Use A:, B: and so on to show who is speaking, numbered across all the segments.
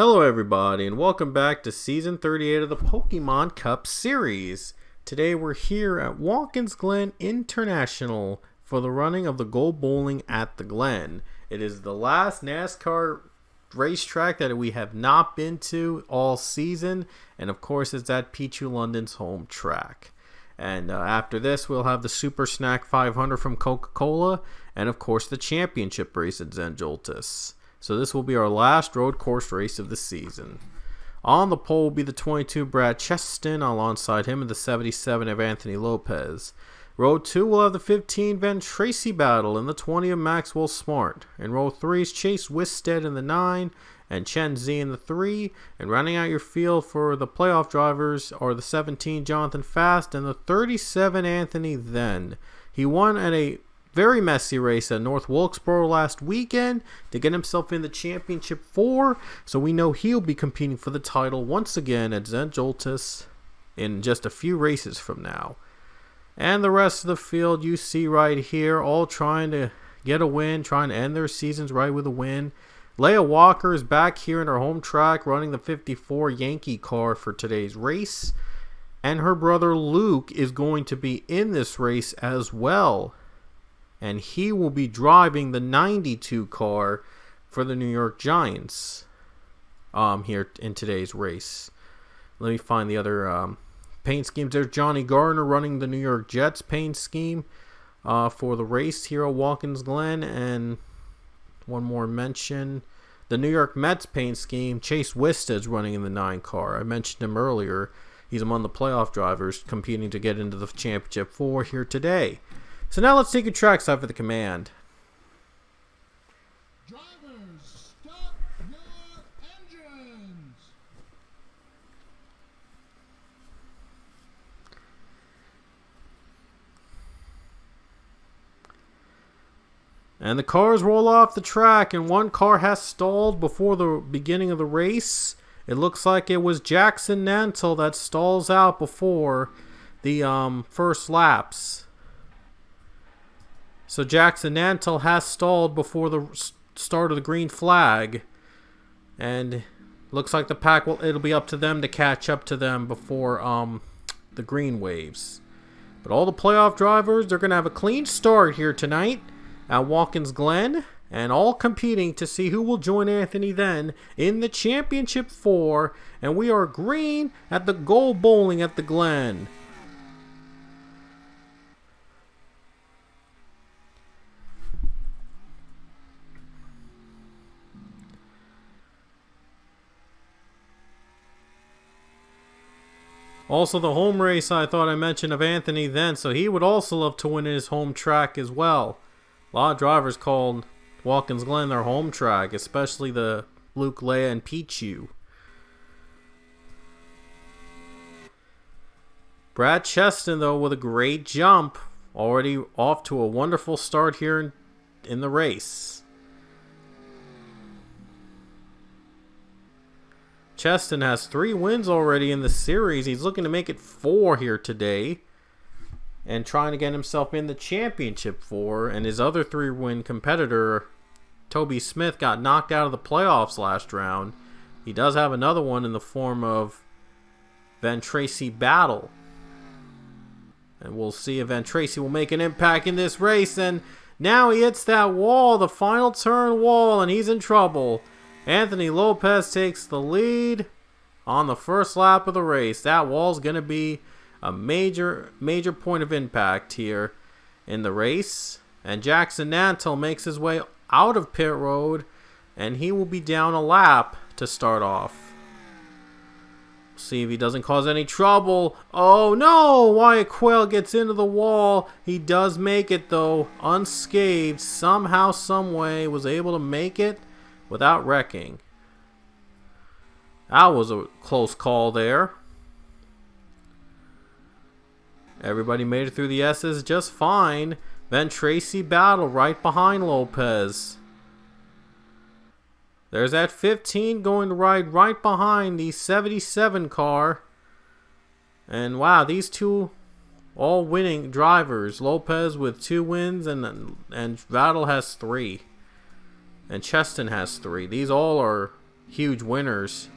A: Hello everybody and welcome back to Season 38 of the Pokemon Cup Series. Today we're here at Watkins Glen International for the running of the Go Bowling at the Glen. It is the last NASCAR racetrack that we have not been to all season, and of course it's at Pichu London's home track. And after this we'll have the Super Snack 500 from Coca-Cola and of course the championship race at Zen Joltis. So this will be our last road course race of the season. On the pole will be the 22 Brad Cheston, alongside him and the 77 of Anthony Lopez. Row 2 will have the 15 Van Tracy Battle and the 20 of Maxwell Smart. In row 3 is Chase Wisted in the 9 and Chen Z in the 3. And rounding out your field for the playoff drivers are the 17 Jonathan Fast and the 37 Anthony Then. He won at a very messy race at North Wilkesboro last weekend to get himself in the Championship 4, so we know he'll be competing for the title once again at Zen Joltis in just a few races from now. And the rest of the field you see right here, all trying to get a win, trying to end their seasons right with a win. Leah Walker is back here in her home track running the 54 Yankee car for today's race, and her brother Luke is going to be in this race as well. And he will be driving the 92 car for the New York Giants here in today's race. Let me find the other paint schemes. There's Johnny Gardner running the New York Jets paint scheme for the race here at Watkins Glen. And one more mention. The New York Mets paint scheme, Chase Wista is running in the 9 car. I mentioned him earlier. He's among the playoff drivers competing to get into the Championship 4 here today. So now let's take a trackside for the command.
B: Drivers, stop your engines.
A: And the cars roll off the track, and one car has stalled before the beginning of the race. It looks like it was Jackson Nantle that stalls out before the first laps. So Jackson Nantle has stalled before the start of the green flag. And looks like the pack it'll be up to them to catch up to them before the green waves. But all the playoff drivers, they're going to have a clean start here tonight at Watkins Glen. And all competing to see who will join Anthony Then in the Championship 4. And we are green at the Go Bowling at the Glen. Also, the home race I thought I mentioned of Anthony Then, so he would also love to win his home track as well. A lot of drivers called Watkins Glen their home track, especially the Luke, Leia, and Pichu. Brad Cheston, though, with a great jump, already off to a wonderful start here in the race. Cheston has 3 wins already in the series. He's looking to make it 4 here today. And trying to get himself in the Championship 4. And his other 3-win competitor, Toby Smith, got knocked out of the playoffs last round. He does have another one in the form of Van Tracy Battle. And we'll see if Van Tracy will make an impact in this race. And now he hits that wall, the final turn wall, and he's in trouble. Anthony Lopez takes the lead on the first lap of the race. That wall's going to be a major point of impact here in the race. And Jackson Nantle makes his way out of pit road, and he will be down a lap to start off. See if he doesn't cause any trouble. Oh no! Wyatt Quayle gets into the wall. He does make it though, unscathed. Somehow, someway, was able to make it without wrecking. That was a close call there. Everybody made it through the S's just fine. Van Tracy Battle right behind Lopez. There's that 15 going to ride right behind the 77 car. And wow, these two all winning drivers. Lopez with 2 wins and Battle has 3. And Cheston has 3. These all are huge winners.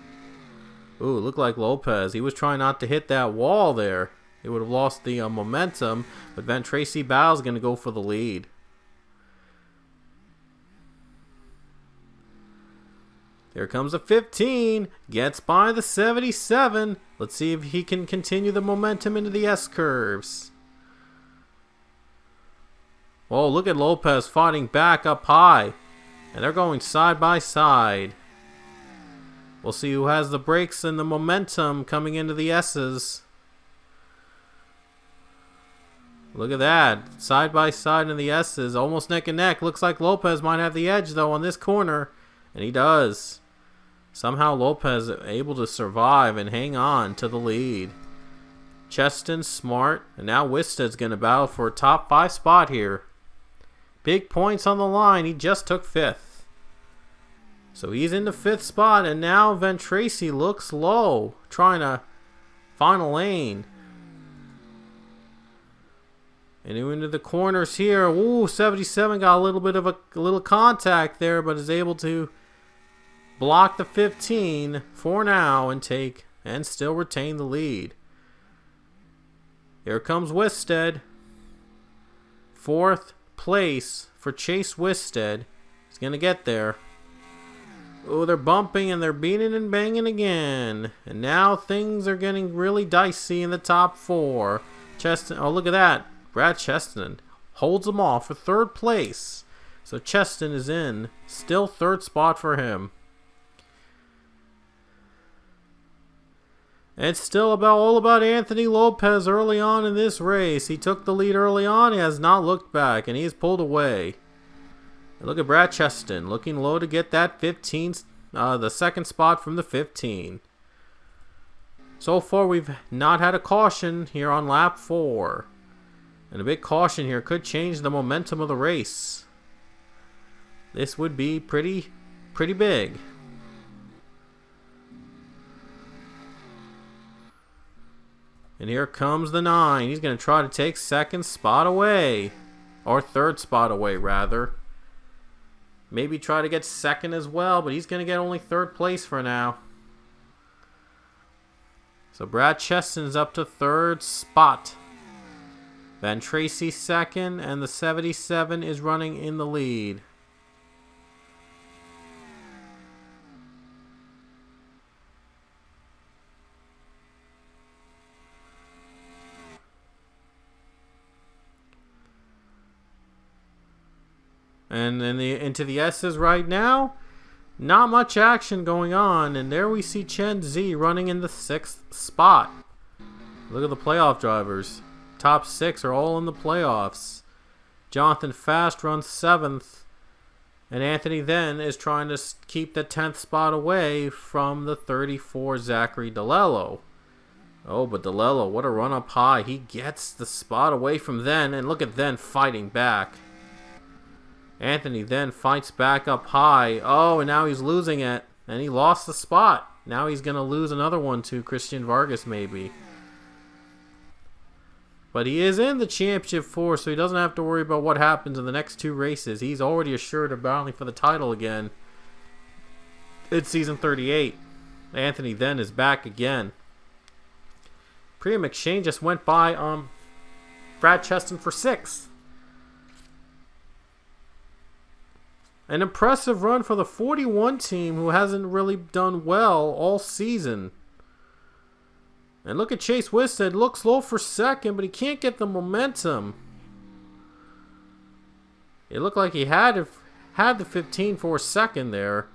A: Ooh, looked like Lopez. He was trying not to hit that wall there. He would have lost the momentum, but Van Tracy Bowles going to go for the lead. Here comes the 15. Gets by the 77. Let's see if he can continue the momentum into the S-curves. Oh, look at Lopez fighting back up high. And they're going side by side. We'll see who has the brakes and the momentum coming into the S's. Look at that. Side by side in the S's. Almost neck and neck. Looks like Lopez might have the edge, though, on this corner. And he does. Somehow Lopez able to survive and hang on to the lead. Cheston, Smart, and now Wisted's going to battle for a top 5 spot here. Big points on the line. He just took 5th. So he's in the 5th spot, and now Van Tracy looks low, trying to find a lane. And into the corners here. Ooh, 77 got a little bit of a little contact there, but is able to block the 15 for now and still retain the lead. Here comes Wisted. 4th place for Chase Wisted. He's going to get there. Oh, they're bumping and they're beating and banging again. And now things are getting really dicey in the top 4. Cheston, oh, look at that. Brad Cheston holds them all for 3rd place. So Cheston is in. Still 3rd spot for him. And it's still all about Anthony Lopez early on in this race. He took the lead early on. He has not looked back, and he's pulled away. And look at Brad Cheston looking low to get that 15, the 2nd spot from the 15. So far, we've not had a caution here on lap 4. And a big caution here could change the momentum of the race. This would be pretty big. And here comes the 9. He's going to try to take 2nd spot away. Or 3rd spot away, rather. Maybe try to get 2nd as well, but he's going to get only 3rd place for now. So Brad Cheston's up to 3rd spot. Van Tracy 2nd, and the 77 is running in the lead. And into the S's right now, not much action going on. And there we see Chen Z running in the 6th spot. Look at the playoff drivers. Top 6 are all in the playoffs. Jonathan Fast runs 7th. And Anthony then is trying to keep the 10th spot away from the 34 Zachary DeLello. Oh, but DeLello, what a run up high. He gets the spot away from then. And look at then fighting back. Anthony then fights back up high. Oh, and now he's losing it. And he lost the spot. Now he's going to lose another one to Christian Vargas maybe. But he is in the championship 4, so he doesn't have to worry about what happens in the next 2 races. He's already assured of battling for the title again. It's season 38. Anthony then is back again. Priya McShane just went by Brad Cheston for 6th. An impressive run for the 41 team, who hasn't really done well all season. And look at Chase Wisted. Looks low for 2nd, but he can't get the momentum. It looked like he had the 15 for 2nd there.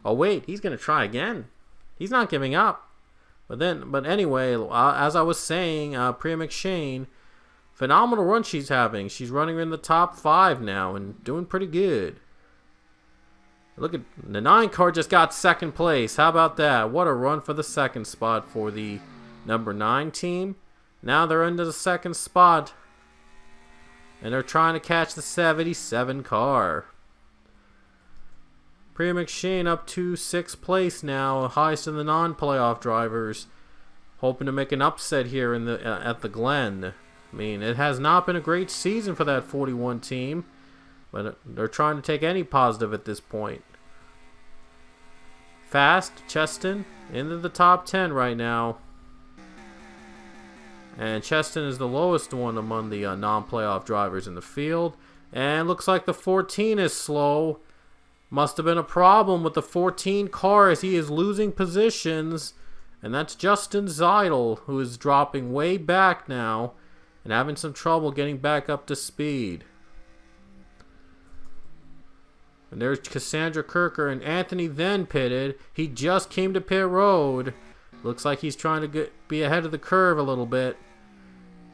A: Oh wait, he's going to try again. He's not giving up. But anyway, as I was saying, Priya McShane, phenomenal run she's having. She's running in the top 5 now and doing pretty good. Look at the 9 car just got 2nd place. How about that? What a run for the 2nd spot for the number 9 team. Now they're into the 2nd spot. And they're trying to catch the 77 car. Priya McShane up to 6th place now. Highest in the non-playoff drivers. Hoping to make an upset here at the Glen. I mean, it has not been a great season for that 41 team. But they're trying to take any positive at this point. fast. Cheston into the top 10 right now. And Cheston is the lowest one among the non-playoff drivers in the field. And looks like the 14 is slow. Must have been a problem with the 14 car as he is losing positions. And that's Justin Zeidel, who is dropping way back now and having some trouble getting back up to speed. And there's Cassandra Kirker, and Anthony then pitted. He just came to pit road. Looks like he's trying to be ahead of the curve a little bit.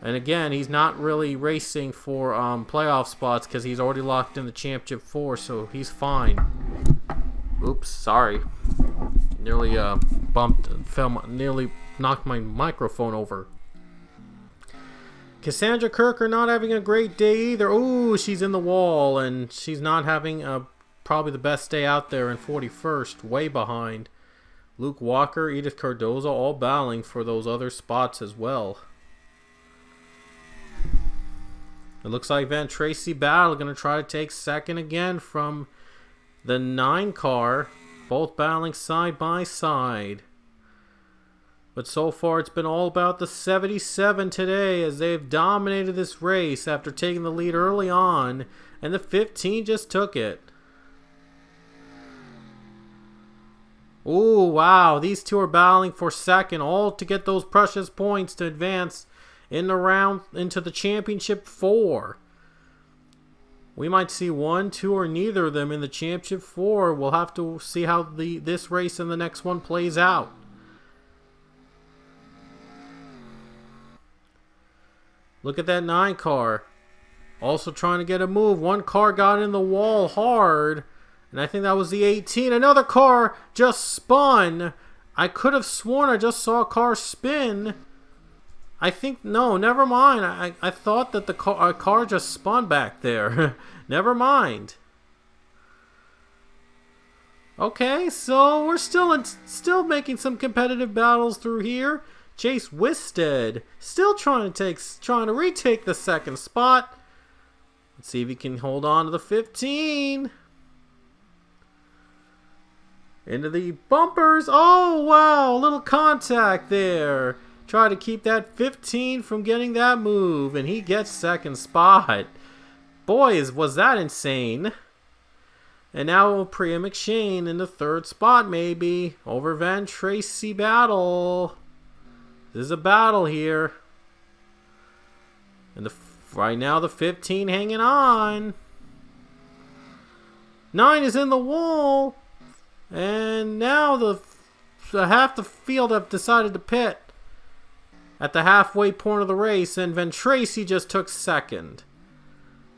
A: And again, he's not really racing for playoff spots because he's already locked in the Championship 4, so he's fine. Oops, sorry. Nearly nearly knocked my microphone over. Cassandra Kirker not having a great day either. Ooh, she's in the wall, and she's not having probably the best day out there in 41st, way behind. Luke Walker, Edith Cardoza, all battling for those other spots as well. It looks like Van Tracy Battle going to try to take second again from the 9 car. Both battling side by side. But so far it's been all about the 77 today as they've dominated this race after taking the lead early on. And the 15 just took it. Ooh, wow. These two are battling for second, all to get those precious points to advance in the round into the Championship 4. We might see 1, 2, or neither of them in the Championship 4. We'll have to see how this race and the next one plays out. Look at that 9 car. Also trying to get a move. One car got in the wall hard. And I think that was the 18. Another car just spun. I could have sworn I just saw a car spin. I think, no, never mind. I thought that the car just spun back there. Never mind. Okay, so we're still making some competitive battles through here. Chase Wisted still trying to retake the second spot. Let's see if he can hold on to the 15. Into the bumpers. Oh, wow, a little contact there. Try to keep that 15 from getting that move, and he gets second spot. Boy, was that insane. And now Priya McShane in the third spot, maybe, over Van Tracy Battle. This is a battle here. And right now the 15 hanging on. 9 is in the wall. And now the half the field have decided to pit at the halfway point of the race, and Van Tracy just took second.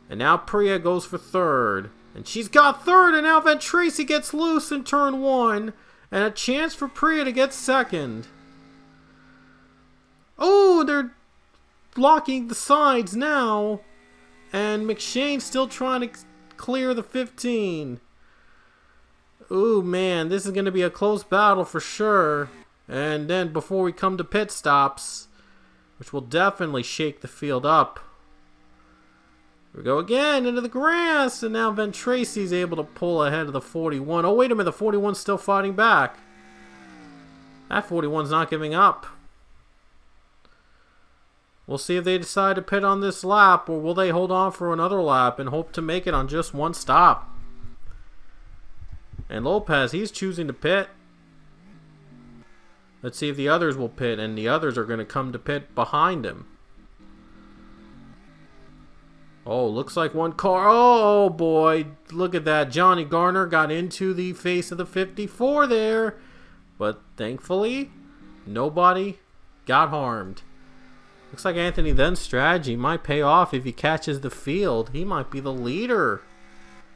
A: And now Priya goes for third. And she's got third, and now Van Tracy gets loose in turn 1. And a chance for Priya to get second. Oh, they're blocking the sides now. And McShane's still trying to clear the 15. Ooh, man, this is going to be a close battle for sure. And then before we come to pit stops, which will definitely shake the field up. Here we go again into the grass. And now Van Tracy's able to pull ahead of the 41. Oh, wait a minute. The 41's still fighting back. That 41's not giving up. We'll see if they decide to pit on this lap, or will they hold on for another lap and hope to make it on just one stop. And Lopez, he's choosing to pit. Let's see if the others will pit, and the others are going to come to pit behind him. Oh, looks like one car. Oh, boy. Look at that. Johnny Garner got into the face of the 54 there. But thankfully, nobody got harmed. Looks like Anthony Then's strategy might pay off if he catches the field. He might be the leader.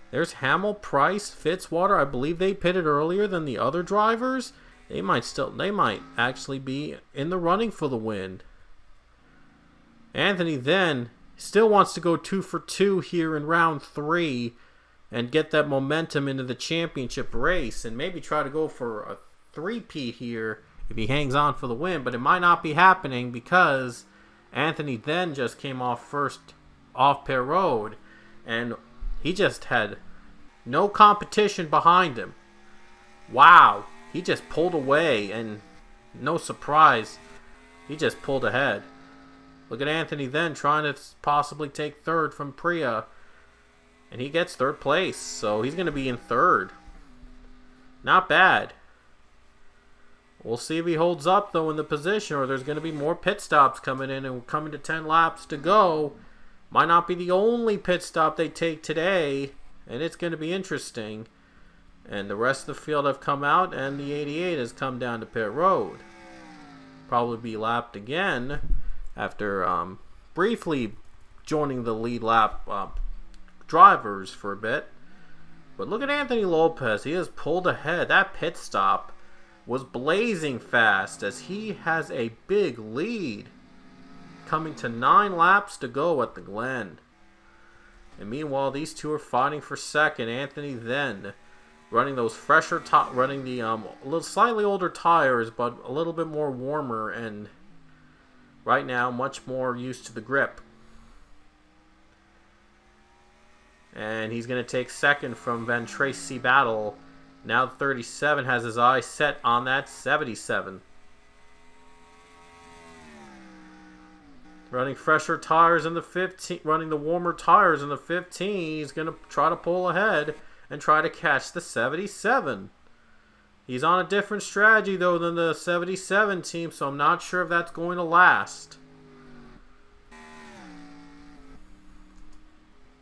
A: There's Hamill, Price, Fitzwater. I believe they pitted earlier than the other drivers. They might actually be in the running for the win. Anthony Then still wants to go 2 for 2 here in round 3 and get that momentum into the championship race and maybe try to go for a 3-peat here if he hangs on for the win. But it might not be happening because Anthony Then just came off first off pit road and he just had no competition behind him. Wow. he just pulled away, and no surprise, he just pulled ahead. Look at Anthony then trying to possibly take third from Priya. And he gets third place, so he's going to be in third. Not bad. We'll see if he holds up, though, in the position, or there's going to be more pit stops coming in, and coming to 10 laps to go. Might not be the only pit stop they take today, and it's going to be interesting. And the rest of the field have come out, and the 88 has come down to pit road. Probably be lapped again after briefly joining the lead lap drivers for a bit. But look at Anthony Lopez. He has pulled ahead. That pit stop was blazing fast as he has a big lead, coming to 9 laps to go at the Glen. And meanwhile, these two are fighting for second. Anthony then running those fresher running the little slightly older tires, but a little bit more warmer, and right now much more used to the grip. And he's going to take second from Van Tracy Battle. Now 37 has his eyes set on that 77. Running fresher tires in the 15, running the warmer tires in the 15. He's going to try to pull ahead and try to catch the 77. He's on a different strategy, though, than the 77 team, so I'm not sure if that's going to last.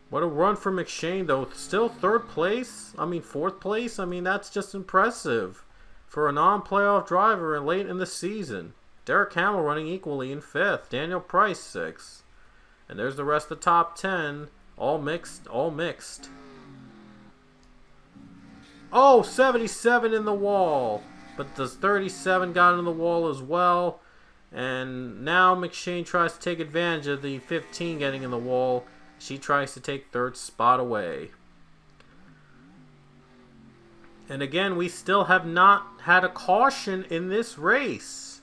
A: What a run for McShane, though. Still fourth place. I mean, that's just impressive for a non-playoff driver late in the season. Derek Hamill running equally in 5th. Daniel Price 6th. And there's the rest of the top 10. All mixed. Oh, 77 in the wall. But the 37 got in the wall as well. And now McShane tries to take advantage of the 15 getting in the wall. She tries to take third spot away. And again, we still have not had a caution in this race,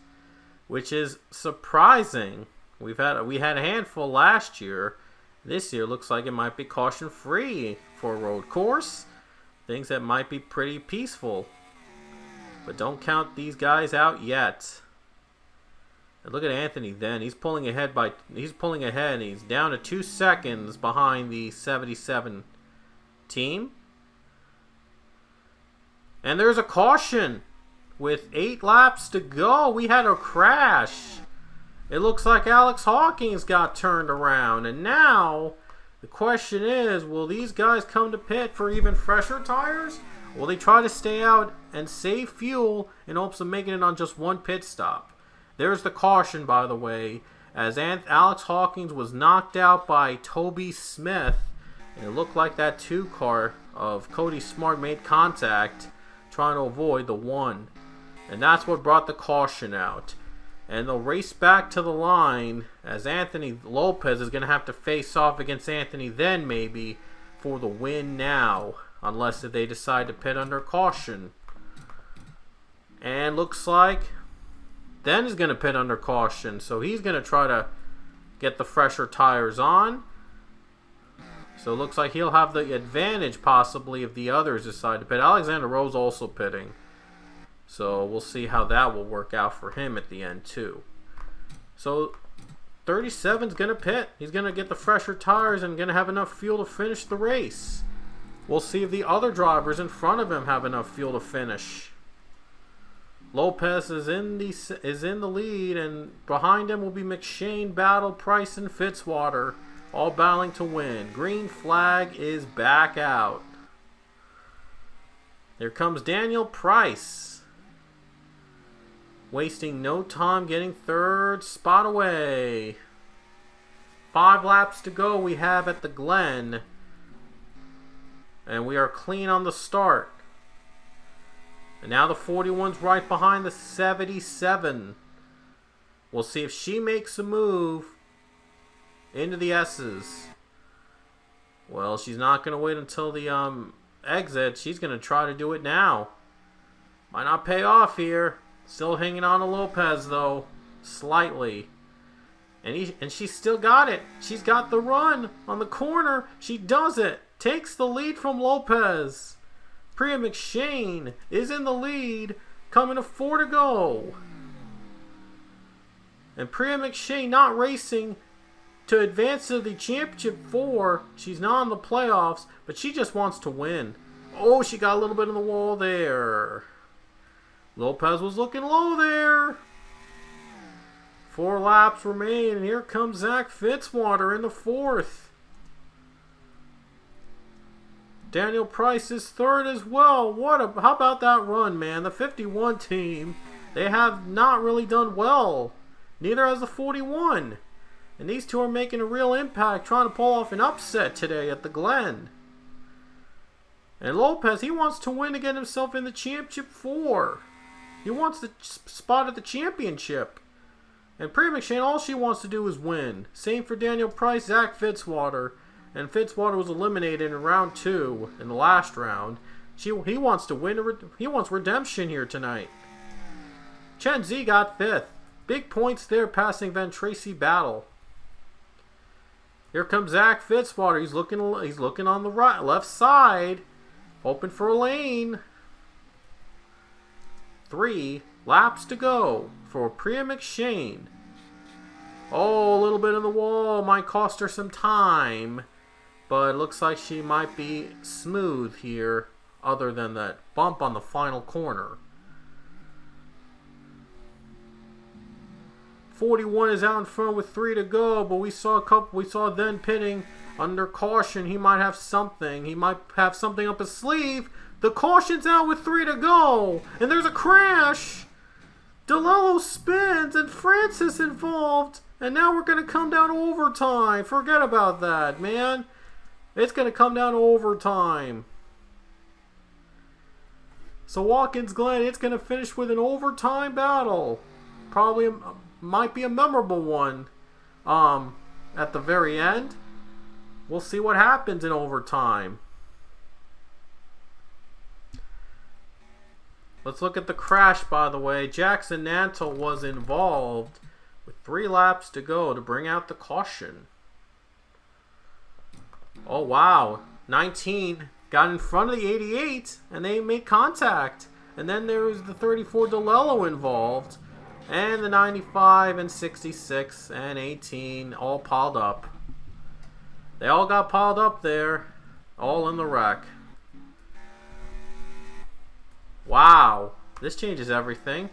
A: which is surprising. We had a handful last year. This year looks like it might be caution free for a road course. Things that might be pretty peaceful. But don't count these guys out yet. And look at Anthony then. He's pulling ahead and he's down to 2 seconds behind the 77 team. And there's a caution with 8 laps to go. We had a crash. It looks like Alex Hawkins got turned around. And now the question is, will these guys come to pit for even fresher tires? Will they try to stay out and save fuel in hopes of making it on just one pit stop? There's the caution, by the way, as Alex Hawkins was knocked out by Toby Smith. And it looked like that 2 car of Cody Smart made contact, trying to avoid the 1. And that's what brought the caution out. And they'll race back to the line as Anthony Lopez is going to have to face off against Anthony then maybe for the win now. Unless if they decide to pit under caution. And looks like then is going to pit under caution. So he's going to try to get the fresher tires on. So it looks like he'll have the advantage possibly if the others decide to pit. Alexander Rose also pitting. So we'll see how that will work out for him at the end too. So 37's going to pit. He's going to get the fresher tires and going to have enough fuel to finish the race. We'll see if the other drivers in front of him have enough fuel to finish. Lopez is in the lead, and behind him will be McShane, Battle, Price, and Fitzwater, all battling to win. Green flag is back out. Here comes Daniel Price, wasting no time getting third spot away. 5 laps to go we have at the Glen, and we are clean on the start. And now the 41's right behind the 77. We'll see if she makes a move into the S's. Well, she's not going to wait until the exit. She's going to try to do it now. Might not pay off here. Still hanging on to Lopez, though. Slightly. And she still got it. She's got the run on the corner. She does it. Takes the lead from Lopez. Priya McShane is in the lead. coming to 4 to go. And Priya McShay not racing to advance to the championship 4. She's not in the playoffs, but she just wants to win. Oh, she got a little bit in the wall there. Lopez was looking low there. 4 laps remain, and here comes Zach Fitzwater in the 4th. Daniel Price is 3rd as well. How about that run, man? The 51 team, they have not really done well. Neither has the 41. And these two are making a real impact, trying to pull off an upset today at the Glen. And Lopez, he wants to win to get himself in the championship 4. He wants the spot at the championship. And Priya McShane, all she wants to do is win. Same for Daniel Price, Zach Fitzwater. And Fitzwater was eliminated in round 2, in the last round. He wants to win. He wants redemption here tonight. Chen Zi got 5th. Big points there, passing Van Tracy Battle. Here comes Zach Fitzwater. He's looking on the left side, hoping for a lane. 3 laps to go for Priya McShane. Oh, a little bit in the wall might cost her some time, but it looks like she might be smooth here, other than that bump on the final corner. 41 is out in front with 3 to go, but we saw then pitting under caution. He might have something. He might have something up his sleeve. The caution's out with 3 to go, and there's a crash. DeLello spins, and Francis involved, and now we're going to come down to overtime. Forget about that, man. It's going to come down to overtime. So Watkins Glen, it's going to finish with an overtime battle. Probably might be a memorable one at the very end. We'll see what happens in overtime. Let's look at the crash, by the way. Jackson Nantle was involved with 3 laps to go to bring out the caution. Oh, wow. 19 got in front of the 88, and they made contact. And then there was the 34 DeLello involved. And the 95 and 66 and 18 all piled up. They all got piled up there, all in the wreck. Wow, this changes everything.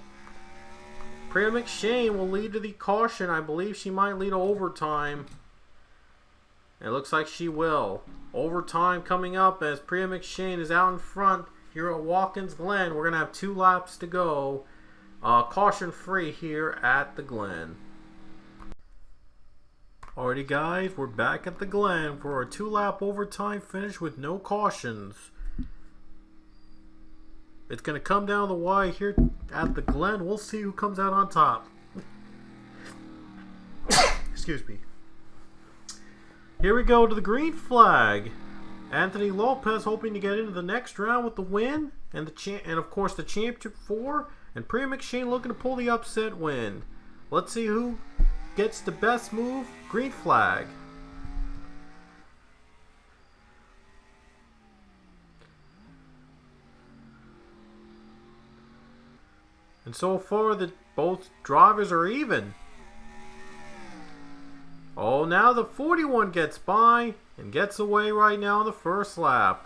A: Priya McShane will lead to the caution. I believe she might lead to overtime. It looks like she will. Overtime coming up as Priya McShane is out in front here at Watkins Glen. We're going to have 2 laps to go. Caution free here at the Glen. Alrighty guys, we're back at the Glen for a 2-lap overtime finish with no cautions. It's going to come down the wire here at the Glen. We'll see who comes out on top. Excuse me. Here we go to the green flag. Anthony Lopez hoping to get into the next round with the win. And of course the championship 4. And Priya McShane looking to pull the upset win. Let's see who gets the best move. Green flag. And so far, both drivers are even. Oh, now the 41 gets by and gets away right now in the first lap.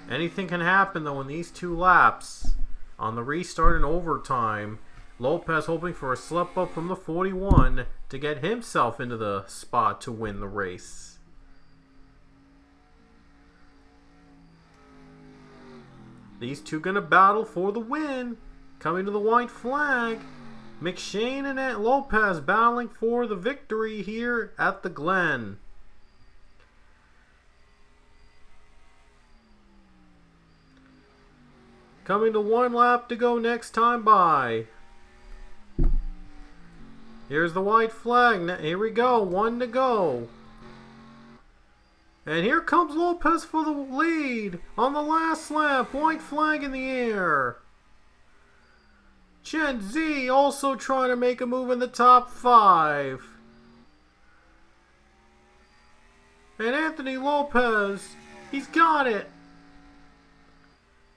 A: Anything can happen though in these 2 laps. On the restart and overtime, Lopez hoping for a slip up from the 41 to get himself into the spot to win the race. These two gonna battle for the win. Coming to the white flag, McShane and Lopez battling for the victory here at the Glen. Coming to 1 lap to go next time by. Here's the white flag. Here we go. 1 to go. And here comes Lopez for the lead on the last lap. White flag in the air. Chen Zi also trying to make a move in the top 5. And Anthony Lopez, he's got it.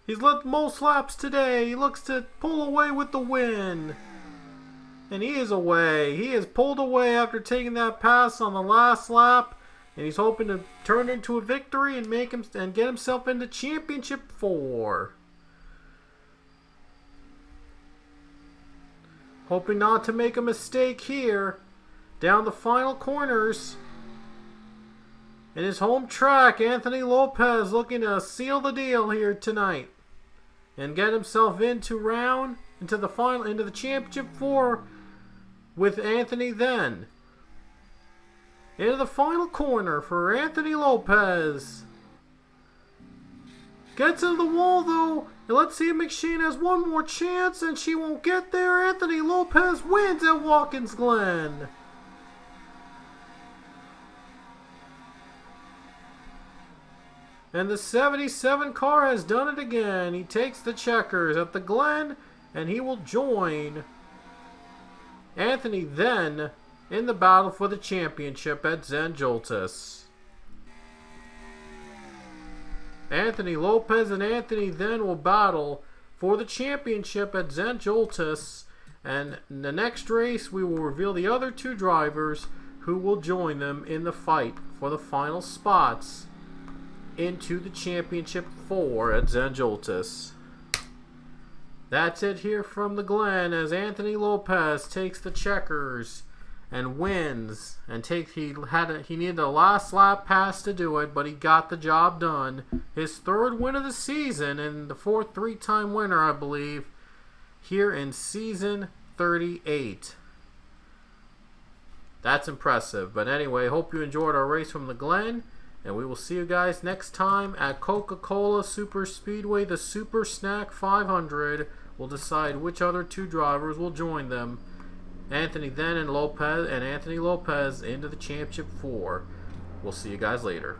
A: He's led most laps today. He looks to pull away with the win. And he is away. He is pulled away after taking that pass on the last lap. And he's hoping to turn it into a victory and get himself into Championship 4. Hoping not to make a mistake here. Down the final corners. In his home track, Anthony Lopez looking to seal the deal here tonight. And get himself into the Championship 4 with Anthony then. Into the final corner for Anthony Lopez. Gets into the wall though. And let's see if McShane has one more chance and she won't get there. Anthony Lopez wins at Watkins Glen. And the 77 car has done it again. He takes the checkers at the Glen and he will join Anthony then in the battle for the championship at Zandjoltis. Anthony Lopez and Anthony then will battle for the championship at Zandjoltis, and in the next race we will reveal the other two drivers who will join them in the fight for the final spots into the Championship 4 at Zandjoltis. That's it here from the Glen as Anthony Lopez takes the checkers and wins. And he needed a last lap pass to do it, but he got the job done. His third win of the season and the fourth three-time winner, I believe, here in season 38. That's impressive. But anyway, hope you enjoyed our race from the Glen. And we will see you guys next time at Coca-Cola Super Speedway. The Super Snack 500 will decide which other two drivers will join them. Anthony then and Anthony Lopez into the Championship 4. We'll see you guys later.